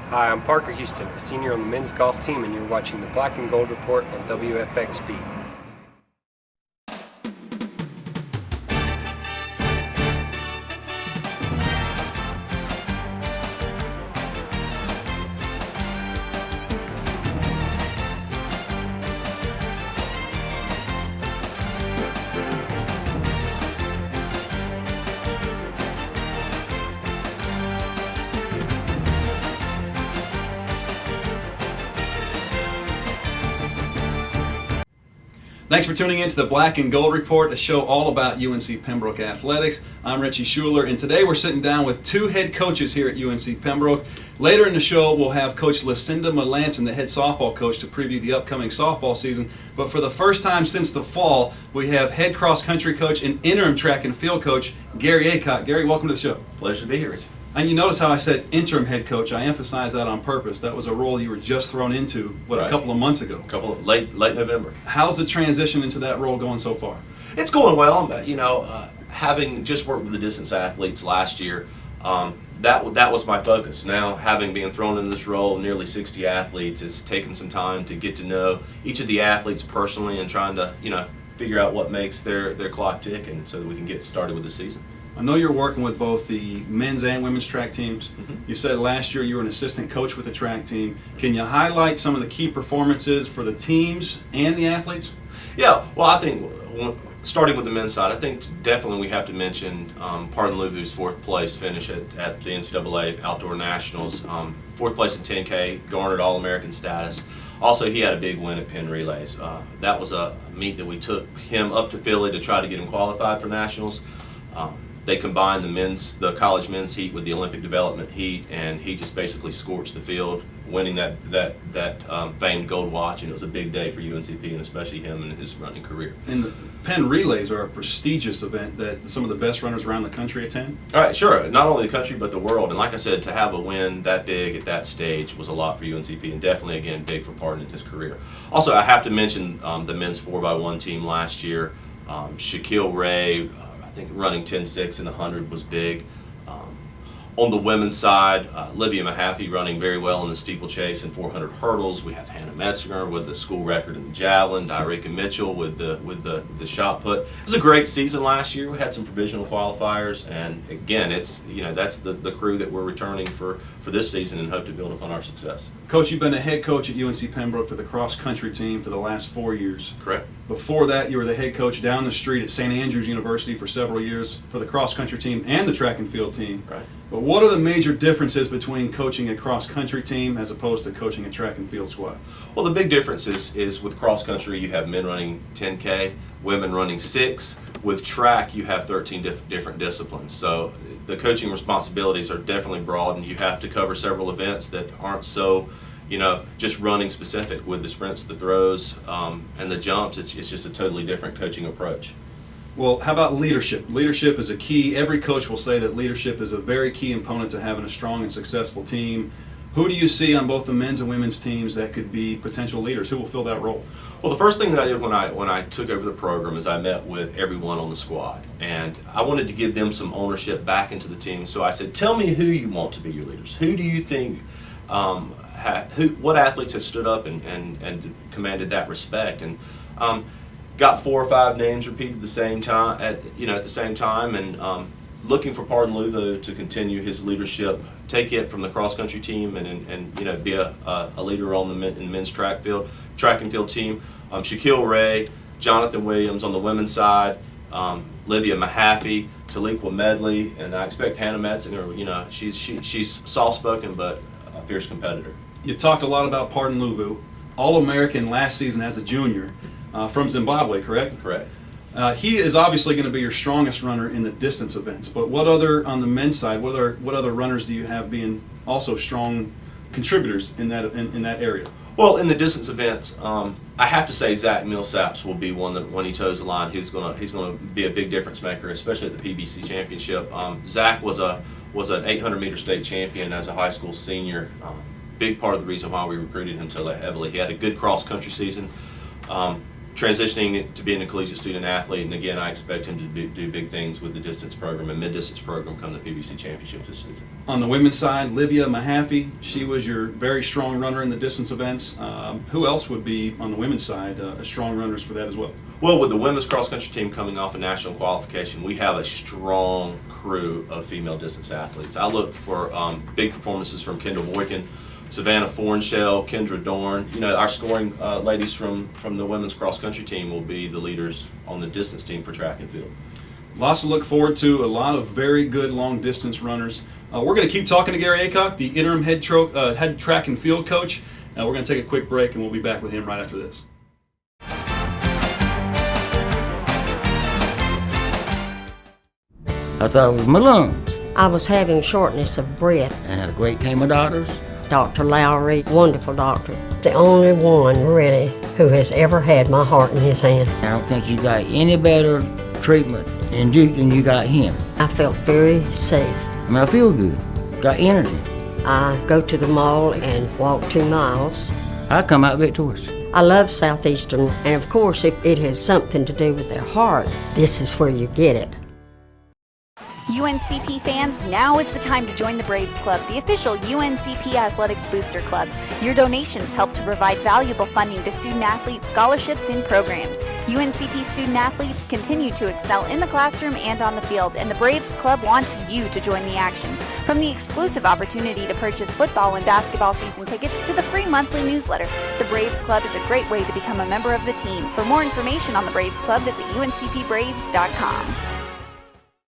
Hi, I'm Parker Houston, a senior on the men's golf team, and you're watching the Black and Gold Report on WFXB. Thanks for tuning in to the Black and Gold Report, a show all about UNC Pembroke athletics. I'm Richie Schuler, and today we're sitting down with two head coaches here at UNC Pembroke. Later in the show, we'll have Coach Lucinda Melanson, the head softball coach, to preview the upcoming softball season. But for the first time since the fall, we have head cross-country coach and interim track and field coach, Gary Aycock. Gary, welcome to the show. Pleasure to be here, Richie. And you notice how I said interim head coach. I emphasized that on purpose. That was a role you were just thrown into, a couple of months ago. Late November. How's the transition into that role going so far? It's going well. Having just worked with the distance athletes last year, that was my focus. Now, having been thrown in this role, nearly 60 athletes, it's taken some time to get to know each of the athletes personally and trying to, figure out what makes their clock tick, and so that we can get started with the season. I know you're working with both the men's and women's track teams. Mm-hmm. You said last year you were an assistant coach with the track team. Can you highlight some of the key performances for the teams and the athletes? Yeah, well, I think starting with the men's side, I think definitely we have to mention Pardon Luvu's fourth place finish at the NCAA Outdoor Nationals. Fourth place in 10K, garnered All-American status. Also, he had a big win at Penn Relays. That was a meet that we took him up to Philly to try to get him qualified for Nationals. They combined the college men's heat with the Olympic development heat, and he just basically scorched the field, winning that famed gold watch. And it was a big day for UNCP, and especially him in his running career. And the Penn Relays are a prestigious event that some of the best runners around the country attend. All right, sure. Not only the country, but the world. And like I said, to have a win that big at that stage was a lot for UNCP, and definitely, again, big for Pardon in his career. Also, I have to mention the men's 4x1 team last year. Shaquille Ray, I think running 10.6 in the 100 was big. On the women's side, Olivia Mahaffey running very well in the steeplechase and 400 hurdles. We have Hannah Metzinger with the school record in the javelin, Dyreka Mitchell with the shot put. It was a great season last year. We had some provisional qualifiers, and again, it's that's the crew that we're returning for this season and hope to build upon our success. Coach, you've been a head coach at UNC Pembroke for the cross-country team for the last 4 years. Correct. Before that, you were the head coach down the street at St. Andrews University for several years for the cross-country team and the track and field team. Right. But what are the major differences between coaching a cross-country team as opposed to coaching a track and field squad? Well, the big difference is with cross-country, you have men running 10K, women running 6. With track, you have 13 different disciplines. So the coaching responsibilities are definitely broad, and you have to cover several events that aren't so, just running specific. With the sprints, the throws, and the jumps, it's just a totally different coaching approach. Well, how about leadership? Leadership is a key. Every coach will say that leadership is a very key component to having a strong and successful team. Who do you see on both the men's and women's teams that could be potential leaders? Who will fill that role? Well, the first thing that I did when I took over the program is I met with everyone on the squad, and I wanted to give them some ownership back into the team. So I said, tell me who you want to be your leaders. Who do you think, what athletes have stood up and commanded that respect? And got 4 or 5 names repeated at the same time, and looking for Pardon Luvu to continue his leadership, take it from the cross country team, and be a leader on the men's track and field team. Shaquille Ray, Jonathan Williams on the women's side, Olivia Mahaffey, Taliqua Medley, and I expect Hannah Metzinger. She's soft spoken but a fierce competitor. You talked a lot about Pardon Luvu, All-American last season as a junior. From Zimbabwe, correct? Correct. He is obviously going to be your strongest runner in the distance events. But what other, on the men's side, what other runners do you have being also strong contributors in that area? Well, in the distance events, I have to say Zach Millsaps will be one that when he toes the line, he's going to be a big difference maker, especially at the PBC championship. Zach was an 800-meter state champion as a high school senior. Big part of the reason why we recruited him so heavily. He had a good cross country season. transitioning to being a collegiate student athlete, and again, I expect him to do big things with the distance program and mid-distance program come the PBC championship this season. On the women's side, Livia Mahaffey, she was your very strong runner in the distance events. Who else would be on the women's side strong runners for that as well? Well, with the women's cross-country team coming off a national qualification, we have a strong crew of female distance athletes. I look for big performances from Kendall Boykin, Savannah Fornshell, Kendra Dorn. You know, our scoring ladies from the women's cross-country team will be the leaders on the distance team for track and field. Lots to look forward to, a lot of very good long-distance runners. We're going to keep talking to Gary Aycock, the interim head track and field coach. We're going to take a quick break, and we'll be back with him right after this. I thought it was my lungs. I was having shortness of breath. I had a great team of doctors. Dr. Lowry, wonderful doctor. The only one, really, who has ever had my heart in his hand. I don't think you got any better treatment in Duke than you got him. I felt very safe. I mean, I feel good. Got energy. I go to the mall and walk 2 miles. I come out victorious. I love Southeastern, and of course, if it has something to do with their heart, this is where you get it. UNCP fans, now is the time to join the Braves Club, the official UNCP athletic booster club. Your donations help to provide valuable funding to student athletes, scholarships, and programs. UNCP student athletes continue to excel in the classroom and on the field, and the Braves Club wants you to join the action. From the exclusive opportunity to purchase football and basketball season tickets to the free monthly newsletter, the Braves Club is a great way to become a member of the team. For more information on the Braves Club, visit uncpbraves.com.